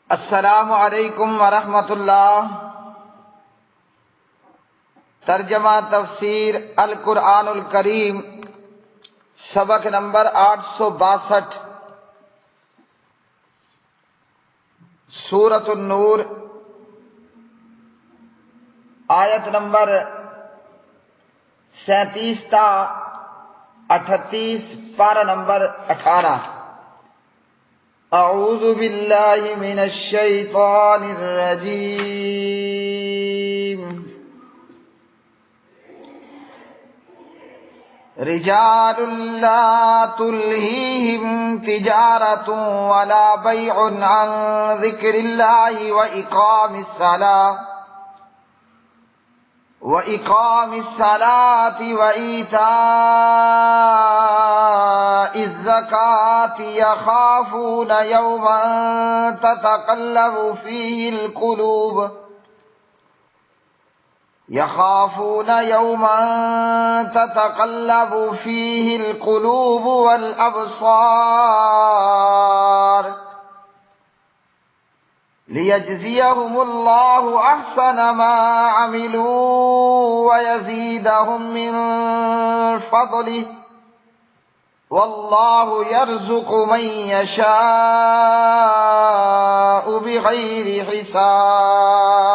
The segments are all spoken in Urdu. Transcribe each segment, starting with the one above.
السلام علیکم ورحمۃ اللہ۔ ترجمہ تفسیر القرآن الکریم، سبق نمبر 862، سورۃ النور، آیت نمبر 37 تا 38، پارہ نمبر 18۔ اعوذ باللہ من الشیطان الرجیم۔ رجال لا تلہیہم تجارۃ ولا بیع عن ذکر اللہ وإقام الصلاة وإيتاء الزكاة يخافون يوما تتقلب فيه القلوب والأبصار ليجزيهم الله أحسن ما عملوا ويزيدهم من فضله والله يرزق من يشاء بغير حساب۔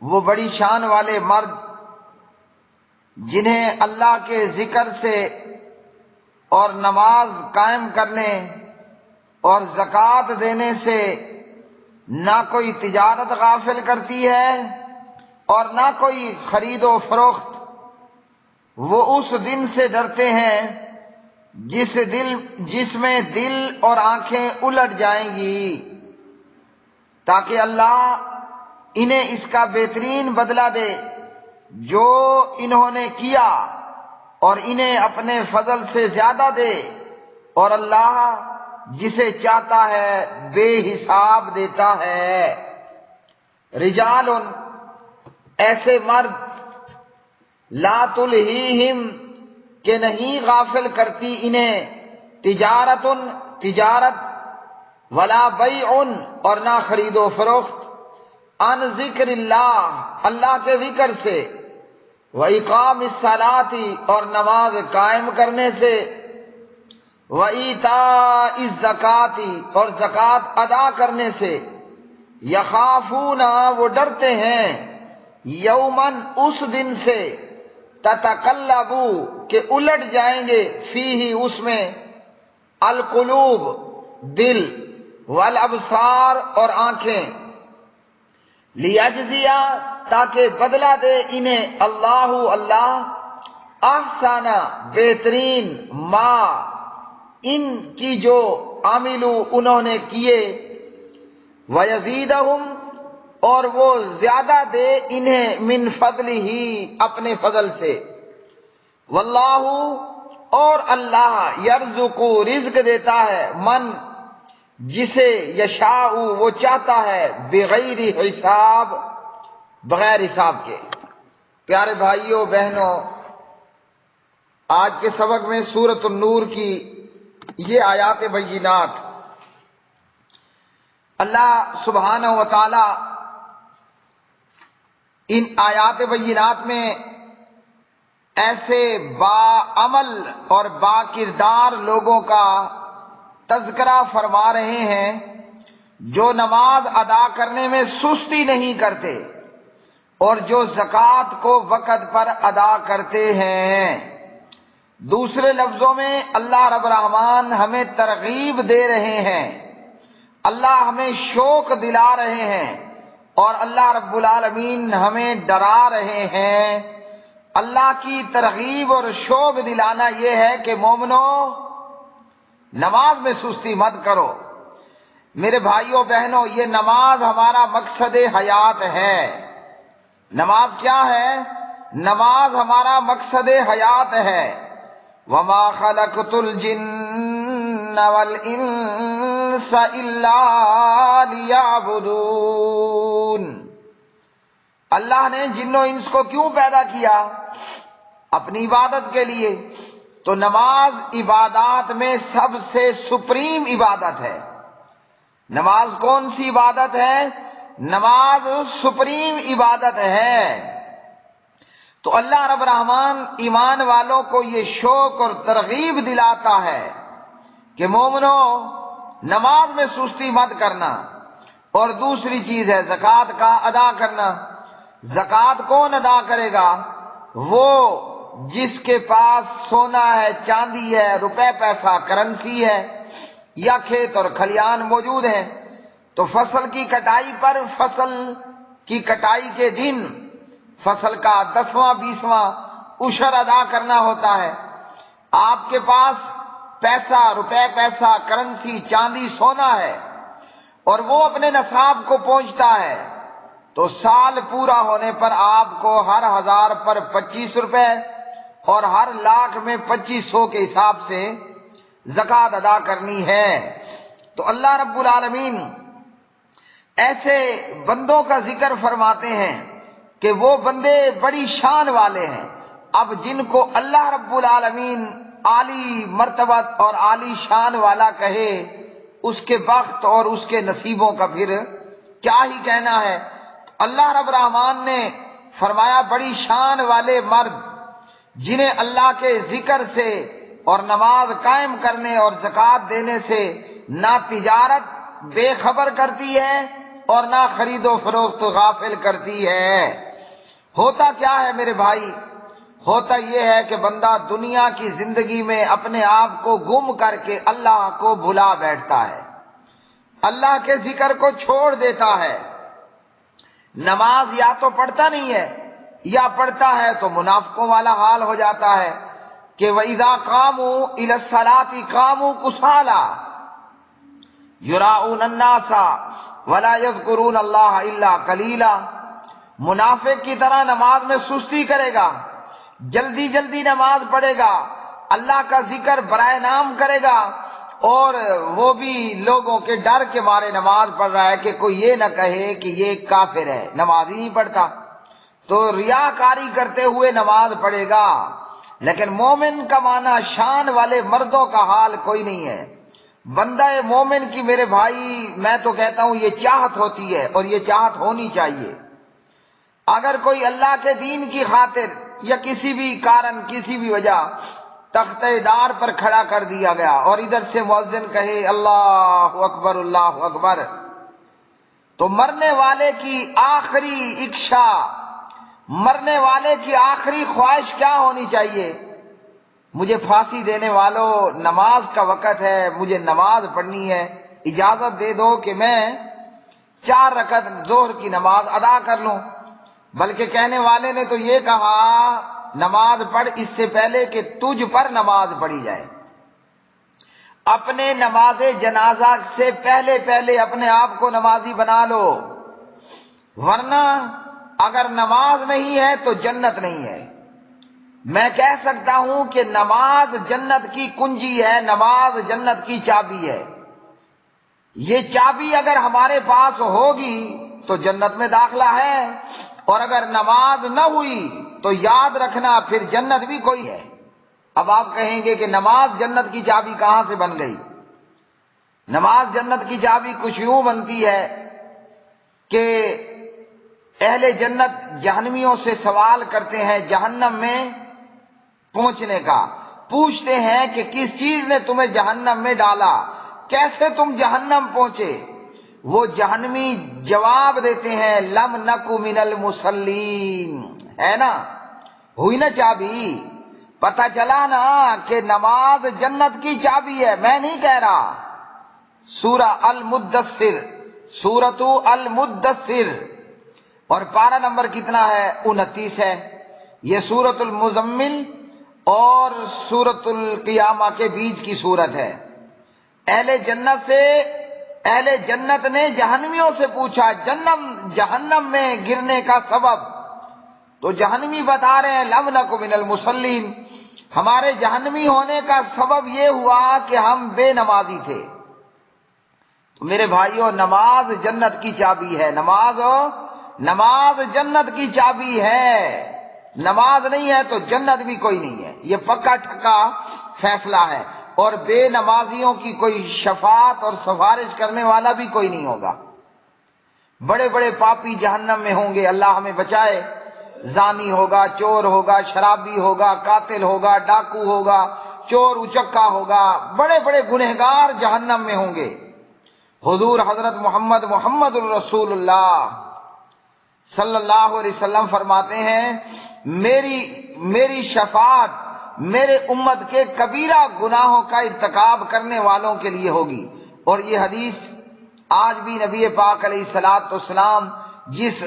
وہ بڑی شان والے مرد جنہیں اللہ کے ذکر سے اور نماز قائم کرنے اور زکوٰۃ دینے سے نہ کوئی تجارت غافل کرتی ہے اور نہ کوئی خرید و فروخت، وہ اس دن سے ڈرتے ہیں جس میں دل اور آنکھیں الٹ جائیں گی، تاکہ اللہ انہیں اس کا بہترین بدلہ دے جو انہوں نے کیا اور انہیں اپنے فضل سے زیادہ دے، اور اللہ جسے چاہتا ہے بے حساب دیتا ہے۔ رجال، ایسے مرد، لا تلہیہم، کہ نہیں غافل کرتی انہیں، تجارت، ولا بیع، اور نہ خرید و فروخت، عن ذکر اللہ کے ذکر سے، وإقام الصلاۃ، اور نماز قائم کرنے سے، وإیتاء الزکاۃ، اور زکوٰۃ ادا کرنے سے، یخافون، وہ ڈرتے ہیں، یومن، اس دن سے، تتقلب، کہ الٹ جائیں گے، فیہ، اس میں، القلوب، دل، والابصار، اور آنکھیں، لیجزیہ، تاکہ بدلہ دے انہیں اللہ احسن، بہترین، ما، ان کی جو عملو، انہوں نے کیے، ویزیدہم، اور وہ زیادہ دے انہیں، من فضلہ، اپنے فضل سے، واللہ، اور اللہ، یرزق، رزق دیتا ہے، من، جسے، یشاء، وہ چاہتا ہے، بغیر حساب، بغیر حساب کے۔ پیارے بھائیوں بہنوں، آج کے سبق میں سورۃ النور کی یہ آیات بینات، اللہ سبحانہ و تعالی ان آیات بینات میں ایسے باعمل اور با کردار لوگوں کا تذکرہ فرما رہے ہیں جو نماز ادا کرنے میں سستی نہیں کرتے اور جو زکوٰۃ کو وقت پر ادا کرتے ہیں۔ دوسرے لفظوں میں اللہ رب الرحمن ہمیں ترغیب دے رہے ہیں، اللہ ہمیں شوق دلا رہے ہیں، اور اللہ رب العالمین ہمیں ڈرا رہے ہیں۔ اللہ کی ترغیب اور شوق دلانا یہ ہے کہ مومنو، نماز میں سستی مت کرو۔ میرے بھائیوں بہنوں، یہ نماز ہمارا مقصد حیات ہے۔ نماز کیا ہے؟ نماز ہمارا مقصد حیات ہے۔ وَمَا خَلَقْتُ الْجِنَّ وَالْإِنسَ إِلَّا لِيَعْبُدُونَ۔ اللہ نے جن و انس کو کیوں پیدا کیا؟ اپنی عبادت کے لیے۔ تو نماز عبادات میں سب سے سپریم عبادت ہے۔ نماز کون سی عبادت ہے؟ نماز سپریم عبادت ہے۔ تو اللہ رب الرحمن ایمان والوں کو یہ شوق اور ترغیب دلاتا ہے کہ مومنو نماز میں سستی مت کرنا۔ اور دوسری چیز ہے زکوٰۃ کا ادا کرنا۔ زکوٰۃ کون ادا کرے گا؟ وہ جس کے پاس سونا ہے، چاندی ہے، روپے پیسہ کرنسی ہے، یا کھیت اور کھلیان موجود ہیں، تو فصل کی کٹائی پر فصل کی کٹائی کے دن فصل کا 10واں 20واں عشر ادا کرنا ہوتا ہے۔ آپ کے پاس پیسہ، روپے پیسہ، کرنسی، چاندی، سونا ہے اور وہ اپنے نصاب کو پہنچتا ہے، تو سال پورا ہونے پر آپ کو ہر 1000 پر 25 روپے اور ہر لاکھ میں 2500 کے حساب سے زکوٰۃ ادا کرنی ہے۔ تو اللہ رب العالمین ایسے بندوں کا ذکر فرماتے ہیں کہ وہ بندے بڑی شان والے ہیں۔ اب جن کو اللہ رب العالمین عالی مرتبت اور عالی شان والا کہے، اس کے بخت اور اس کے نصیبوں کا پھر کیا ہی کہنا ہے۔ اللہ رب الرحمن نے فرمایا بڑی شان والے مرد جنہیں اللہ کے ذکر سے اور نماز قائم کرنے اور زکوٰۃ دینے سے نہ تجارت بے خبر کرتی ہے اور نہ خرید و فروخت غافل کرتی ہے۔ ہوتا کیا ہے میرے بھائی؟ ہوتا یہ ہے کہ بندہ دنیا کی زندگی میں اپنے آپ کو گم کر کے اللہ کو بھلا بیٹھتا ہے، اللہ کے ذکر کو چھوڑ دیتا ہے۔ نماز یا تو پڑھتا نہیں ہے یا پڑھتا ہے تو منافقوں والا حال ہو جاتا ہے کہ وَإِذَا قَامُوا إِلَى الصَّلَاةِ قَامُوا كُسَالَىٰ يُرَاءُونَ النَّاسَ وَلَا يَذْكُرُونَ اللَّهَ إِلَّا قَلِيلًا۔ منافق کی طرح نماز میں سستی کرے گا، جلدی جلدی نماز پڑھے گا، اللہ کا ذکر برائے نام کرے گا، اور وہ بھی لوگوں کے ڈر کے مارے نماز پڑھ رہا ہے کہ کوئی یہ نہ کہے کہ یہ کافر ہے، نماز ہی نہیں پڑھتا، تو ریاکاری کرتے ہوئے نماز پڑھے گا۔ لیکن مومن کا معنی شان والے مردوں کا حال کوئی نہیں ہے۔ بندہ مومن کی میرے بھائی میں تو کہتا ہوں یہ چاہت ہوتی ہے اور یہ چاہت ہونی چاہیے۔ اگر کوئی اللہ کے دین کی خاطر یا کسی بھی کارن کسی بھی وجہ تختہ دار پر کھڑا کر دیا گیا اور ادھر سے مؤذن کہے اللہ اکبر اللہ اکبر، تو مرنے والے کی آخری اکشا، مرنے والے کی آخری خواہش کیا ہونی چاہیے؟ مجھے پھانسی دینے والوں نماز کا وقت ہے، مجھے نماز پڑھنی ہے، اجازت دے دو کہ میں 4 رکعت ظہر کی نماز ادا کر لوں۔ بلکہ کہنے والے نے تو یہ کہا نماز پڑھ اس سے پہلے کہ تجھ پر نماز پڑھی جائے۔ اپنے نماز جنازہ سے پہلے پہلے اپنے آپ کو نمازی بنا لو، ورنہ اگر نماز نہیں ہے تو جنت نہیں ہے۔ میں کہہ سکتا ہوں کہ نماز جنت کی کنجی ہے، نماز جنت کی چابی ہے۔ یہ چابی اگر ہمارے پاس ہوگی تو جنت میں داخلہ ہے، اور اگر نماز نہ ہوئی تو یاد رکھنا پھر جنت بھی کوئی ہے۔ اب آپ کہیں گے کہ نماز جنت کی چابی کہاں سے بن گئی؟ نماز جنت کی چابی کچھ یوں بنتی ہے کہ اہل جنت جہنمیوں سے سوال کرتے ہیں جہنم میں پہنچنے کا، پوچھتے ہیں کہ کس چیز نے تمہیں جہنم میں ڈالا، کیسے تم جہنم پہنچے؟ وہ جہنمی جواب دیتے ہیں لم نکو من المصلین، ہے نا، ہوئی نا چابی، پتہ چلا نا کہ نماز جنت کی چابی ہے، میں نہیں کہہ رہا۔ سورہ المدثر، سورۃ المدثر، اور پارہ نمبر کتنا ہے؟ 29 ہے۔ یہ سورۃ المزمل اور سورۃ القیامہ کے بیچ کی سورت ہے۔ اہل جنت سے، اہل جنت نے جہنمیوں سے پوچھا جہنم میں گرنے کا سبب، تو جہنمی بتا رہے ہیں لم نکو من المصلین، ہمارے جہنمی ہونے کا سبب یہ ہوا کہ ہم بے نمازی تھے۔ تو میرے بھائیو نماز جنت کی چابی ہے، نماز جنت کی چابی ہے، نماز نہیں ہے تو جنت بھی کوئی نہیں ہے۔ یہ پکا ٹھکا فیصلہ ہے، اور بے نمازیوں کی کوئی شفاعت اور سفارش کرنے والا بھی کوئی نہیں ہوگا۔ بڑے بڑے پاپی جہنم میں ہوں گے، اللہ ہمیں بچائے۔ زانی ہوگا، چور ہوگا، شرابی ہوگا، قاتل ہوگا، ڈاکو ہوگا، چور اچکا ہوگا، بڑے بڑے گنہگار جہنم میں ہوں گے۔ حضور حضرت محمد الرسول اللہ صلی اللہ علیہ وسلم فرماتے ہیں میری شفاعت میرے امت کے کبیرہ گناہوں کا ارتکاب کرنے والوں کے لیے ہوگی۔ اور یہ حدیث آج بھی نبی پاک علیہ الصلوۃ والسلام جس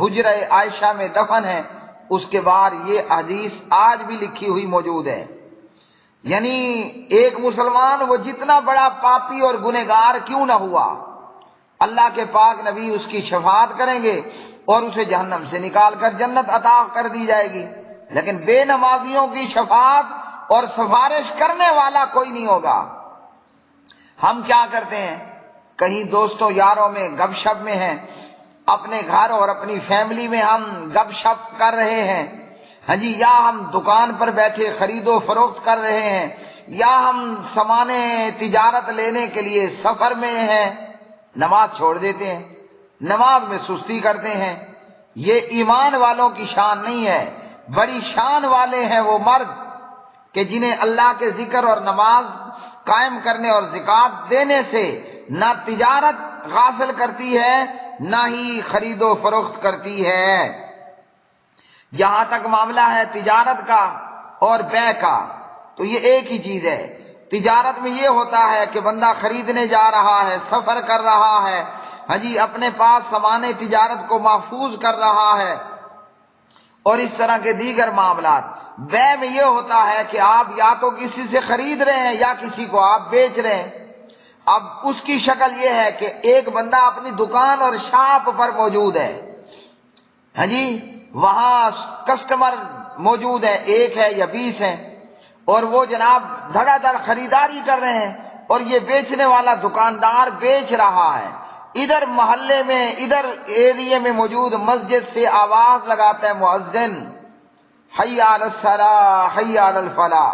حجرہ عائشہ میں دفن ہے اس کے باہر یہ حدیث آج بھی لکھی ہوئی موجود ہے۔ یعنی ایک مسلمان وہ جتنا بڑا پاپی اور گنہگار کیوں نہ ہوا، اللہ کے پاک نبی اس کی شفاعت کریں گے اور اسے جہنم سے نکال کر جنت عطا کر دی جائے گی۔ لیکن بے نمازیوں کی شفاعت اور سفارش کرنے والا کوئی نہیں ہوگا۔ ہم کیا کرتے ہیں، کہیں دوستوں یاروں میں گپ شپ میں ہیں، اپنے گھر اور اپنی فیملی میں ہم گپ شپ کر رہے ہیں، ہاں جی، یا ہم دکان پر بیٹھے خرید و فروخت کر رہے ہیں، یا ہم سامان تجارت لینے کے لیے سفر میں ہیں، نماز چھوڑ دیتے ہیں، نماز میں سستی کرتے ہیں۔ یہ ایمان والوں کی شان نہیں ہے۔ بڑی شان والے ہیں وہ مرد کہ جنہیں اللہ کے ذکر اور نماز قائم کرنے اور زکوٰۃ دینے سے نہ تجارت غافل کرتی ہے نہ ہی خرید و فروخت کرتی ہے۔ جہاں تک معاملہ ہے تجارت کا اور بیع کا تو یہ ایک ہی چیز ہے۔ تجارت میں یہ ہوتا ہے کہ بندہ خریدنے جا رہا ہے، سفر کر رہا ہے، ہاں جی، اپنے پاس سامان تجارت کو محفوظ کر رہا ہے، اور اس طرح کے دیگر معاملات۔ بیع میں یہ ہوتا ہے کہ آپ یا تو کسی سے خرید رہے ہیں یا کسی کو آپ بیچ رہے ہیں۔ اب اس کی شکل یہ ہے کہ ایک بندہ اپنی دکان اور شاپ پر موجود ہے، ہاں جی، وہاں کسٹمر موجود ہے، ایک ہے یا 20 ہیں، اور وہ جناب دھڑا دھڑ خریداری کر رہے ہیں، اور یہ بیچنے والا دکاندار بیچ رہا ہے۔ ادھر محلے میں ادھر ایریے میں موجود مسجد سے آواز لگاتا ہے مؤذن، حی علی الصلاۃ حی علی الفلاح،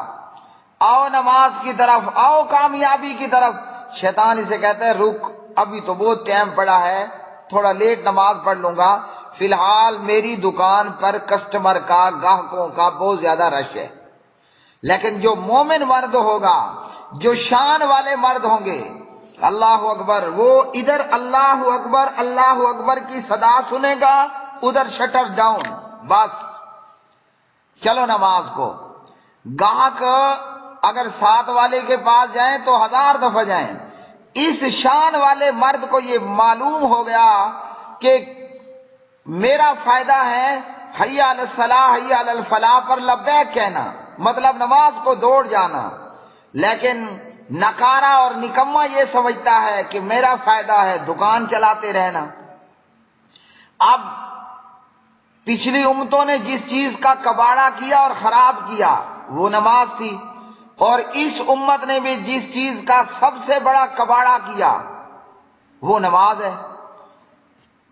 آؤ نماز کی طرف، آؤ کامیابی کی طرف۔ شیطان اسے کہتا ہے رک، ابھی تو بہت ٹائم پڑا ہے، تھوڑا لیٹ نماز پڑھ لوں گا، فی الحال میری دکان پر کسٹمر کا، گاہکوں کا بہت زیادہ رش ہے۔ لیکن جو مومن مرد ہوگا، جو شان والے مرد ہوں گے، اللہ اکبر، وہ ادھر اللہ اکبر کی صدا سنے گا، ادھر شٹر ڈاؤن، بس چلو نماز کو۔ گاہک اگر ساتھ والے کے پاس جائیں تو 1000 دفعہ جائیں۔ اس شان والے مرد کو یہ معلوم ہو گیا کہ میرا فائدہ ہے حی علی الصلاح حی علی الفلاح پر لبیک کہنا، مطلب نماز کو دوڑ جانا۔ لیکن نکارا اور نکما یہ سمجھتا ہے کہ میرا فائدہ ہے دکان چلاتے رہنا۔ اب پچھلی امتوں نے جس چیز کا کباڑہ کیا اور خراب کیا وہ نماز تھی، اور اس امت نے بھی جس چیز کا سب سے بڑا کباڑہ کیا وہ نماز ہے۔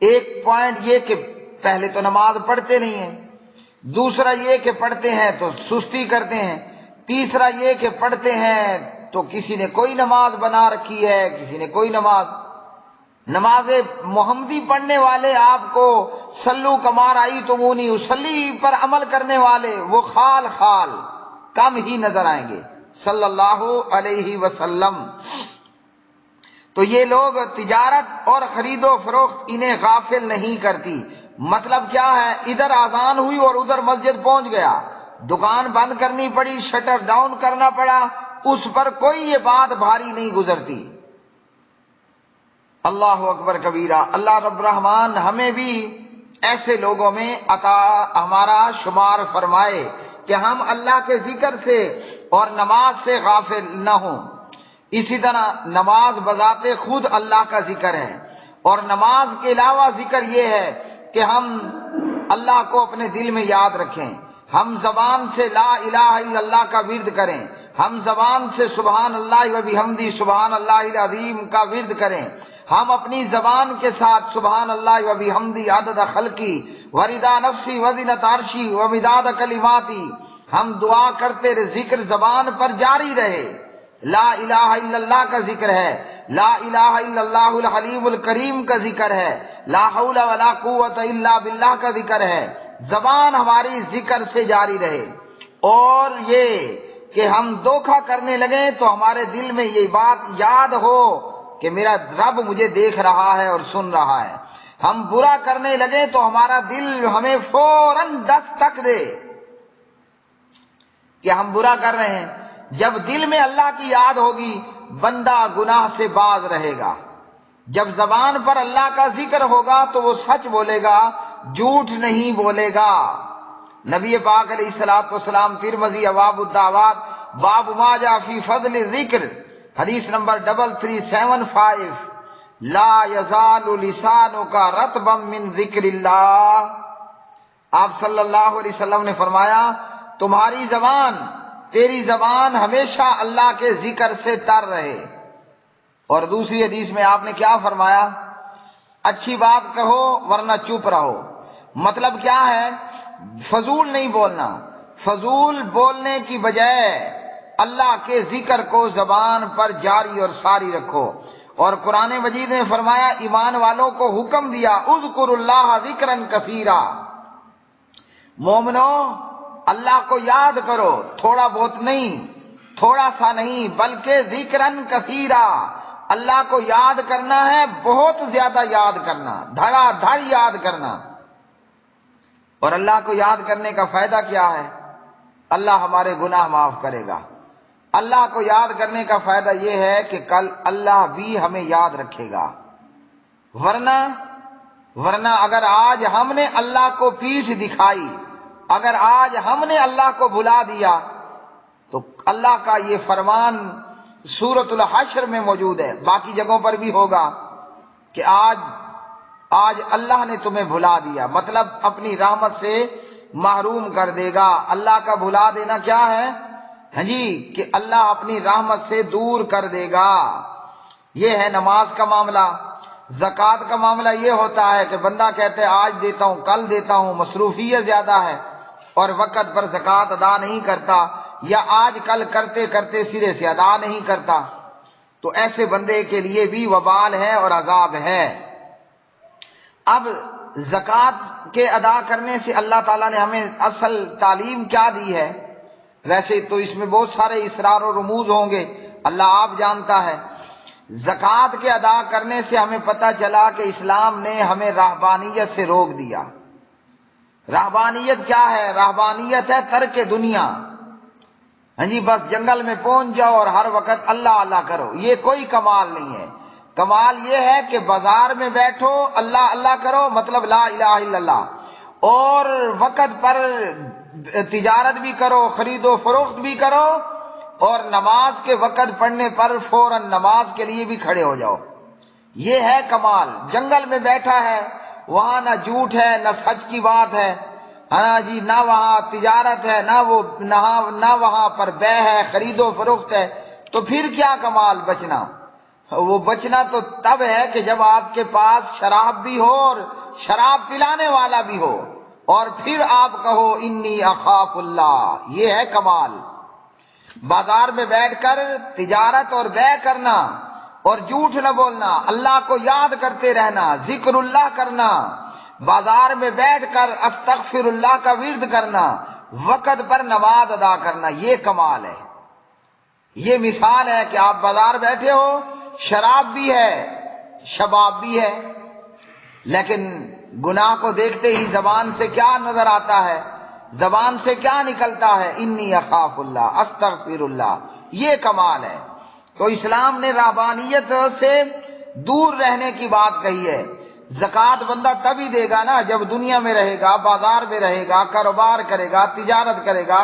ایک پوائنٹ یہ کہ پہلے تو نماز پڑھتے نہیں ہیں، دوسرا یہ کہ پڑھتے ہیں تو سستی کرتے ہیں، تیسرا یہ کہ پڑھتے ہیں تو کسی نے کوئی نماز بنا رکھی ہے، کسی نے کوئی نماز محمدی پڑھنے والے، آپ کو سلو کما رأیتمونی اصلی پر عمل کرنے والے وہ خال کم ہی نظر آئیں گے صلی اللہ علیہ وسلم۔ تو یہ لوگ تجارت اور خرید و فروخت انہیں غافل نہیں کرتی۔ مطلب کیا ہے، ادھر اذان ہوئی اور ادھر مسجد پہنچ گیا، دکان بند کرنی پڑی، شٹر ڈاؤن کرنا پڑا، اس پر کوئی یہ بات بھاری نہیں گزرتی۔ اللہ اکبر کبیرہ۔ اللہ رب الرحمن ہمیں بھی ایسے لوگوں میں ہمارا شمار فرمائے کہ ہم اللہ کے ذکر سے اور نماز سے غافل نہ ہوں۔ اسی طرح نماز بذات خود اللہ کا ذکر ہے، اور نماز کے علاوہ ذکر یہ ہے کہ ہم اللہ کو اپنے دل میں یاد رکھیں، ہم زبان سے لا الہ الا اللہ کا ورد کریں، ہم زبان سے سبحان اللہ و بحمدہ سبحان اللہ العظیم کا ورد کریں، ہم اپنی زبان کے ساتھ سبحان اللہ و بحمدہ عدد خلقی ورضا نفسی وزنۃ عرشی و مداد کلماتی، ہم دعا کرتے رہے، ذکر زبان پر جاری رہے، لا الہ الا اللہ کا ذکر ہے، لا الہ الا اللہ الحلیم الکریم کا ذکر ہے، لا حول ولا قوت الا باللہ کا ذکر ہے، زبان ہماری ذکر سے جاری رہے۔ اور یہ کہ ہم دھوکہ کرنے لگیں تو ہمارے دل میں یہ بات یاد ہو کہ میرا رب مجھے دیکھ رہا ہے اور سن رہا ہے۔ ہم برا کرنے لگیں تو ہمارا دل ہمیں فوراً دستک دے کہ ہم برا کر رہے ہیں۔ جب دل میں اللہ کی یاد ہوگی بندہ گناہ سے باز رہے گا۔ جب زبان پر اللہ کا ذکر ہوگا تو وہ سچ بولے گا، جھوٹ نہیں بولے گا۔ نبی پاک علیہ الصلوۃ والسلام ترمذی ابواب الدعوات باب ما جاء فی فضل الذکر حدیث نمبر 3375، لا یزال لسانک رطبا من ذکر اللہ۔ آپ صلی اللہ علیہ وسلم نے فرمایا تمہاری زبان، تیری زبان ہمیشہ اللہ کے ذکر سے تر رہے۔ اور دوسری حدیث میں آپ نے کیا فرمایا؟ اچھی بات کہو ورنہ چپ رہو۔ مطلب کیا ہے؟ فضول نہیں بولنا، فضول بولنے کی بجائے اللہ کے ذکر کو زبان پر جاری اور ساری رکھو۔ اور قرآن مجید نے فرمایا ایمان والوں کو حکم دیا اذکروا اللہ ذکرا کثیرا، مومنو اللہ کو یاد کرو، تھوڑا بہت نہیں، تھوڑا سا نہیں، بلکہ ذکرن کثیرا، اللہ کو یاد کرنا ہے، بہت زیادہ یاد کرنا، دھڑا دھڑ یاد کرنا۔ اور اللہ کو یاد کرنے کا فائدہ کیا ہے؟ اللہ ہمارے گناہ معاف کرے گا۔ اللہ کو یاد کرنے کا فائدہ یہ ہے کہ کل اللہ بھی ہمیں یاد رکھے گا۔ ورنہ اگر آج ہم نے اللہ کو پیٹھ دکھائی، اگر آج ہم نے اللہ کو بھلا دیا، تو اللہ کا یہ فرمان سورۃ الحشر میں موجود ہے، باقی جگہوں پر بھی ہوگا کہ آج اللہ نے تمہیں بھلا دیا، مطلب اپنی رحمت سے محروم کر دے گا۔ اللہ کا بھلا دینا کیا ہے؟ ہاں جی، کہ اللہ اپنی رحمت سے دور کر دے گا۔ یہ ہے نماز کا معاملہ۔ زکوٰۃ کا معاملہ یہ ہوتا ہے کہ بندہ کہتے ہے آج دیتا ہوں کل دیتا ہوں، مصروفیت زیادہ ہے اور وقت پر زکوٰۃ ادا نہیں کرتا، یا آج کل کرتے کرتے سرے سے ادا نہیں کرتا، تو ایسے بندے کے لیے بھی وبال ہے اور عذاب ہے۔ اب زکوٰۃ کے ادا کرنے سے اللہ تعالیٰ نے ہمیں اصل تعلیم کیا دی ہے؟ ویسے تو اس میں بہت سارے اسرار و رموز ہوں گے، اللہ آپ جانتا ہے۔ زکوٰۃ کے ادا کرنے سے ہمیں پتہ چلا کہ اسلام نے ہمیں رہبانیت سے روک دیا۔ رہبانیت کیا ہے؟ رہبانیت ہے ترک دنیا۔ ہاں جی، بس جنگل میں پہنچ جاؤ اور ہر وقت اللہ اللہ کرو، یہ کوئی کمال نہیں ہے۔ کمال یہ ہے کہ بازار میں بیٹھو اللہ اللہ کرو، مطلب لا الہ الا اللہ، اور وقت پر تجارت بھی کرو، خرید و فروخت بھی کرو، اور نماز کے وقت پڑھنے پر فوراً نماز کے لیے بھی کھڑے ہو جاؤ۔ یہ ہے کمال۔ جنگل میں بیٹھا ہے، وہاں نہ جھوٹ ہے نہ سچ کی بات ہے، ہاں جی، نہ وہاں تجارت ہے نہ وہاں پر بے ہے، خرید و فروخت ہے، تو پھر کیا کمال بچنا؟ وہ بچنا تو تب ہے کہ جب آپ کے پاس شراب بھی ہو اور شراب پلانے والا بھی ہو، اور پھر آپ کہو انی اخاف اللہ، یہ ہے کمال۔ بازار میں بیٹھ کر تجارت اور بے کرنا اور جھوٹ نہ بولنا، اللہ کو یاد کرتے رہنا، ذکر اللہ کرنا، بازار میں بیٹھ کر استغفر اللہ کا ورد کرنا، وقت پر نماز ادا کرنا، یہ کمال ہے۔ یہ مثال ہے کہ آپ بازار بیٹھے ہو، شراب بھی ہے شباب بھی ہے، لیکن گناہ کو دیکھتے ہی زبان سے کیا نظر آتا ہے؟ زبان سے کیا نکلتا ہے؟ انی اخاف اللہ، استغفر اللہ، یہ کمال ہے۔ تو اسلام نے رہبانیت سے دور رہنے کی بات کہی ہے۔ زکوٰۃ بندہ تبھی دے گا نا جب دنیا میں رہے گا، بازار میں رہے گا، کاروبار کرے گا، تجارت کرے گا،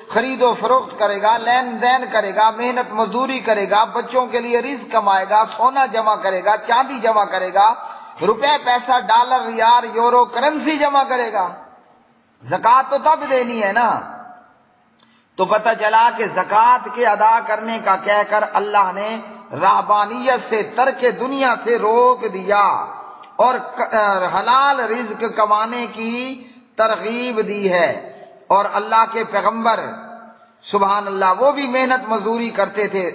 خرید و فروخت کرے گا، لین دین کرے گا، محنت مزدوری کرے گا، بچوں کے لیے رزق کمائے گا، سونا جمع کرے گا، چاندی جمع کرے گا، روپے پیسہ ڈالر ریال یورو کرنسی جمع کرے گا۔ زکوٰۃ تو تب دینی ہے نا۔ تو پتہ چلا کہ زکوٰۃ کے ادا کرنے کا کہہ کر اللہ نے رہبانیت سے، ترک دنیا سے روک دیا اور حلال رزق کمانے کی ترغیب دی ہے۔ اور اللہ کے پیغمبر سبحان اللہ وہ بھی محنت مزدوری کرتے تھے،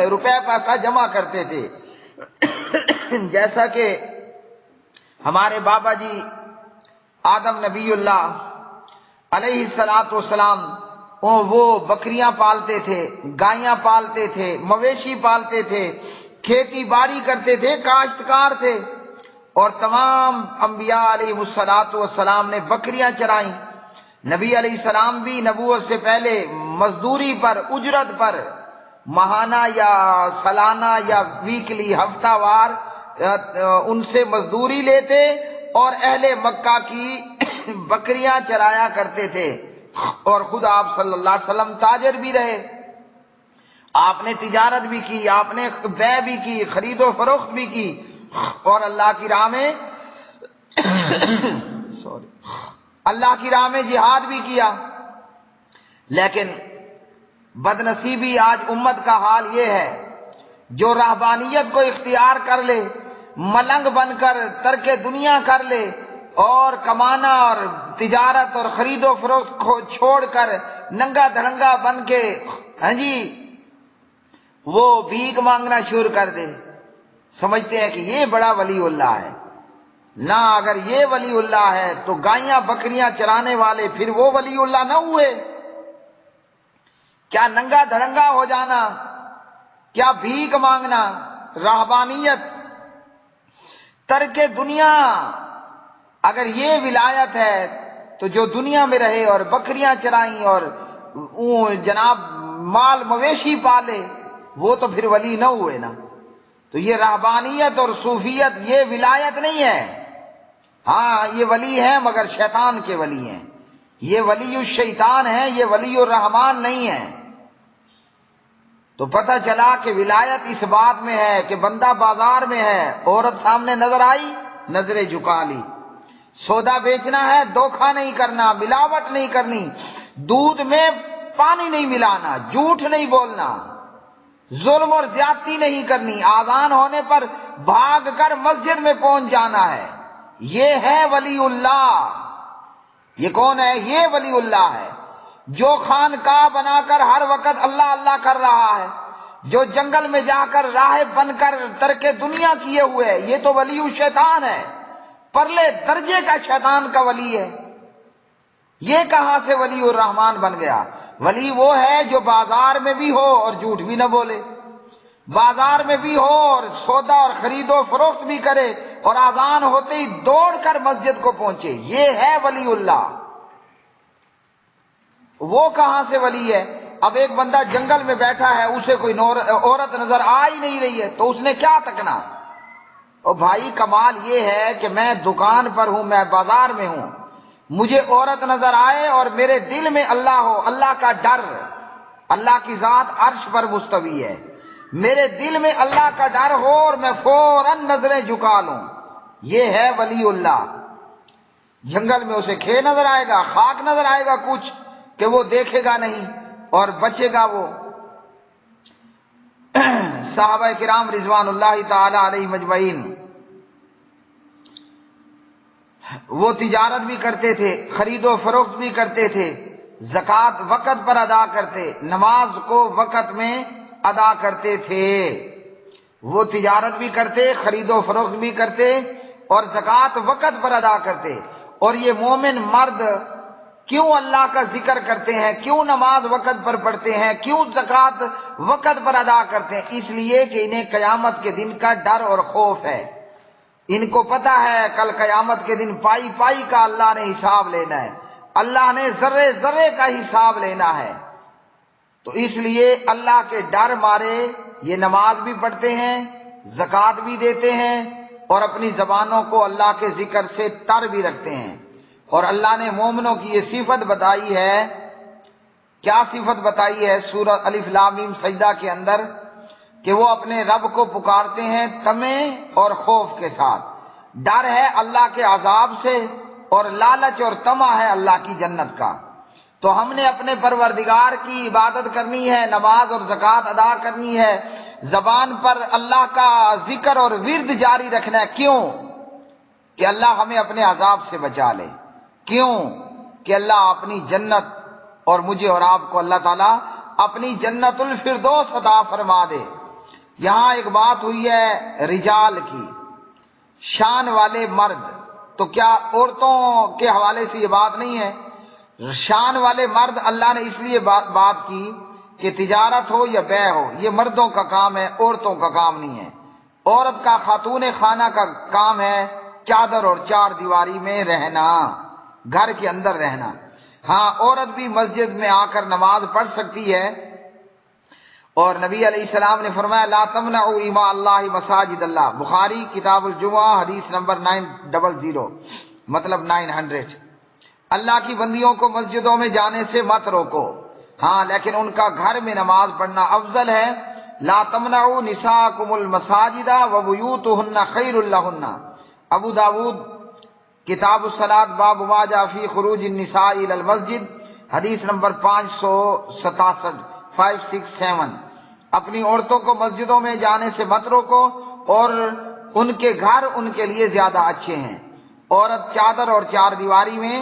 روپے پیسہ جمع کرتے تھے، جیسا کہ ہمارے بابا جی آدم نبی اللہ علیہ الصلوۃ والسلام وہ بکریاں پالتے تھے، گائیاں پالتے تھے، مویشی پالتے تھے، کھیتی باڑی کرتے تھے، کاشتکار تھے، اور تمام انبیاء علیہ الصلوۃ والسلام نے بکریاں چرائیں۔ نبی علیہ السلام بھی نبوت سے پہلے مزدوری پر، اجرت پر، ماہانہ یا سالانہ یا ویکلی، ہفتہ وار ان سے مزدوری لیتے اور اہل مکہ کی بکریاں چرایا کرتے تھے، اور خود آپ صلی اللہ علیہ وسلم تاجر بھی رہے، آپ نے تجارت بھی کی، آپ نے بیع بھی کی، خرید و فروخت بھی کی، اور اللہ کی راہ میں اللہ کی راہ میں جہاد بھی کیا۔ لیکن بدنصیبی آج امت کا حال یہ ہے، جو رہبانیت کو اختیار کر لے، ملنگ بن کر ترک دنیا کر لے، اور کمانا اور تجارت اور خرید و فروخت کو چھوڑ کر ننگا دھڑنگا بن کے وہ بھیک مانگنا شروع کر دے، سمجھتے ہیں کہ یہ بڑا ولی اللہ ہے۔ نہ، اگر یہ ولی اللہ ہے تو گائیاں بکریاں چرانے والے پھر وہ ولی اللہ نہ ہوئے؟ کیا ننگا دھڑنگا ہو جانا، کیا بھیک مانگنا، رہبانیت، ترک دنیا، اگر یہ ولایت ہے تو جو دنیا میں رہے اور بکریاں چرائیں اور جناب مال مویشی پالے، وہ تو پھر ولی نہ ہوئے نا۔ تو یہ رہبانیت اور صوفیت یہ ولایت نہیں ہے۔ ہاں یہ ولی ہیں مگر شیطان کے ولی ہیں، یہ ولی الشیطان ہیں، یہ ولی الرحمان نہیں ہیں۔ تو پتہ چلا کہ ولایت اس بات میں ہے کہ بندہ بازار میں ہے، عورت سامنے نظر آئی، نظریں جھکا لی، سودا بیچنا ہے، دھوکہ نہیں کرنا، ملاوٹ نہیں کرنی، دودھ میں پانی نہیں ملانا، جھوٹ نہیں بولنا، ظلم اور زیادتی نہیں کرنی، آذان ہونے پر بھاگ کر مسجد میں پہنچ جانا ہے۔ یہ ہے ولی اللہ۔ یہ کون ہے؟ یہ ولی اللہ ہے جو خانقاہ بنا کر ہر وقت اللہ اللہ کر رہا ہے، جو جنگل میں جا کر راہب بن کر ترک دنیا کیے ہوئے ہے، یہ تو ولی الشیطان ہے، پرلے درجے کا شیطان کا ولی ہے۔ یہ کہاں سے ولی الرحمان بن گیا؟ ولی وہ ہے جو بازار میں بھی ہو اور جھوٹ بھی نہ بولے، بازار میں بھی ہو اور سودا اور خرید و فروخت بھی کرے، اور اذان ہوتے ہی دوڑ کر مسجد کو پہنچے، یہ ہے ولی اللہ۔ وہ کہاں سے ولی ہے؟ اب ایک بندہ جنگل میں بیٹھا ہے، اسے کوئی عورت نظر آ ہی نہیں رہی ہے، تو اس نے کیا تکنا؟ اور بھائی کمال یہ ہے کہ میں دکان پر ہوں، میں بازار میں ہوں، مجھے عورت نظر آئے اور میرے دل میں اللہ ہو، اللہ کا ڈر، اللہ کی ذات عرش پر مستوی ہے، میرے دل میں اللہ کا ڈر ہو اور میں فوراً نظریں جھکا لوں، یہ ہے ولی اللہ۔ جنگل میں اسے کھے نظر آئے گا، خاک نظر آئے گا کچھ کہ وہ دیکھے گا نہیں اور بچے گا وہ۔ صحابہ کرام رضوان اللہ تعالی علیہ مجمعین وہ تجارت بھی کرتے تھے، خرید و فروخت بھی کرتے تھے، زکوٰۃ وقت پر ادا کرتے، نماز کو وقت میں ادا کرتے تھے۔ وہ تجارت بھی کرتے، خرید و فروخت بھی کرتے اور زکوٰۃ وقت پر ادا کرتے۔ اور یہ مومن مرد کیوں اللہ کا ذکر کرتے ہیں، کیوں نماز وقت پر پڑھتے ہیں، کیوں زکوٰۃ وقت پر ادا کرتے ہیں؟ اس لیے کہ انہیں قیامت کے دن کا ڈر اور خوف ہے۔ ان کو پتا ہے کل قیامت کے دن پائی پائی کا اللہ نے حساب لینا ہے، اللہ نے ذرے ذرے کا حساب لینا ہے۔ تو اس لیے اللہ کے ڈر مارے یہ نماز بھی پڑھتے ہیں، زکوٰۃ بھی دیتے ہیں، اور اپنی زبانوں کو اللہ کے ذکر سے تر بھی رکھتے ہیں۔ اور اللہ نے مومنوں کی یہ صفت بتائی ہے، کیا صفت بتائی ہے؟ سورہ الف لام میم سجدہ کے اندر، کہ وہ اپنے رب کو پکارتے ہیں طمع اور خوف کے ساتھ، ڈر ہے اللہ کے عذاب سے اور لالچ اور طمع ہے اللہ کی جنت کا۔ تو ہم نے اپنے پروردگار کی عبادت کرنی ہے، نماز اور زکوٰۃ ادا کرنی ہے، زبان پر اللہ کا ذکر اور ورد جاری رکھنا ہے۔ کیوں؟ کہ اللہ ہمیں اپنے عذاب سے بچا لے۔ کیوں؟ کہ اللہ اپنی جنت اور مجھے اور آپ کو اللہ تعالیٰ اپنی جنت الفردوس عطا فرما دے۔ یہاں ایک بات ہوئی ہے رجال کی، شان والے مرد، تو کیا عورتوں کے حوالے سے یہ بات نہیں ہے؟ شان والے مرد اللہ نے اس لیے بات کی کہ تجارت ہو یا بیع ہو، یہ مردوں کا کام ہے، عورتوں کا کام نہیں ہے۔ عورت کا، خاتون خانہ کا کام ہے چادر اور چار دیواری میں رہنا، گھر کے اندر رہنا۔ ہاں، عورت بھی مسجد میں آ کر نماز پڑھ سکتی ہے، اور نبی علیہ السلام نے فرمایا لا تمنعوا اماء اللہ مساجد اللہ، بخاری کتاب الجمعہ حدیث نمبر 900، مطلب 900۔ اللہ کی بندیوں کو مسجدوں میں جانے سے مت روکو، ہاں لیکن ان کا گھر میں نماز پڑھنا افضل ہے۔ لا تمنعوا نساءکم المساجد وبیوتہن خیر لہن، ابو داود کتاب الصلاۃ باب ما جاء فی خروج النساء الی المسجد حدیث نمبر 567 567۔ اپنی عورتوں کو مسجدوں میں جانے سے مت روکو، اور ان کے گھر ان کے لیے زیادہ اچھے ہیں۔ عورت چادر اور چار دیواری میں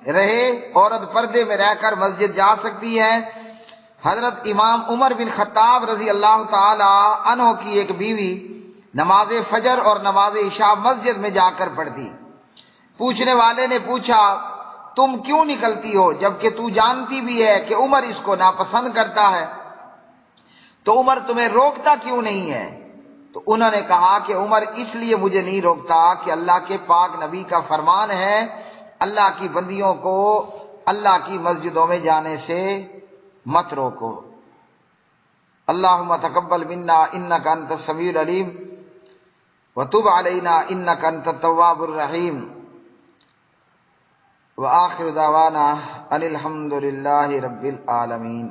رہے، عورت پردے میں رہ کر مسجد جا سکتی ہے۔ حضرت امام عمر بن خطاب رضی اللہ تعالی عنہ کی ایک بیوی نماز فجر اور نماز عشاء مسجد میں جا کر پڑھتی۔ پوچھنے والے نے پوچھا تم کیوں نکلتی ہو جبکہ تو جانتی بھی ہے کہ عمر اس کو ناپسند کرتا ہے، تو عمر تمہیں روکتا کیوں نہیں ہے؟ تو انہوں نے کہا کہ عمر اس لیے مجھے نہیں روکتا کہ اللہ کے پاک نبی کا فرمان ہے اللہ کی بندیوں کو اللہ کی مسجدوں میں جانے سے مت روکو۔ اللہم تقبل منا انک انت السمیع العلیم وتب علینا انک انت التواب الرحیم، وآخر دعوانا ان الحمد للہ رب العالمین۔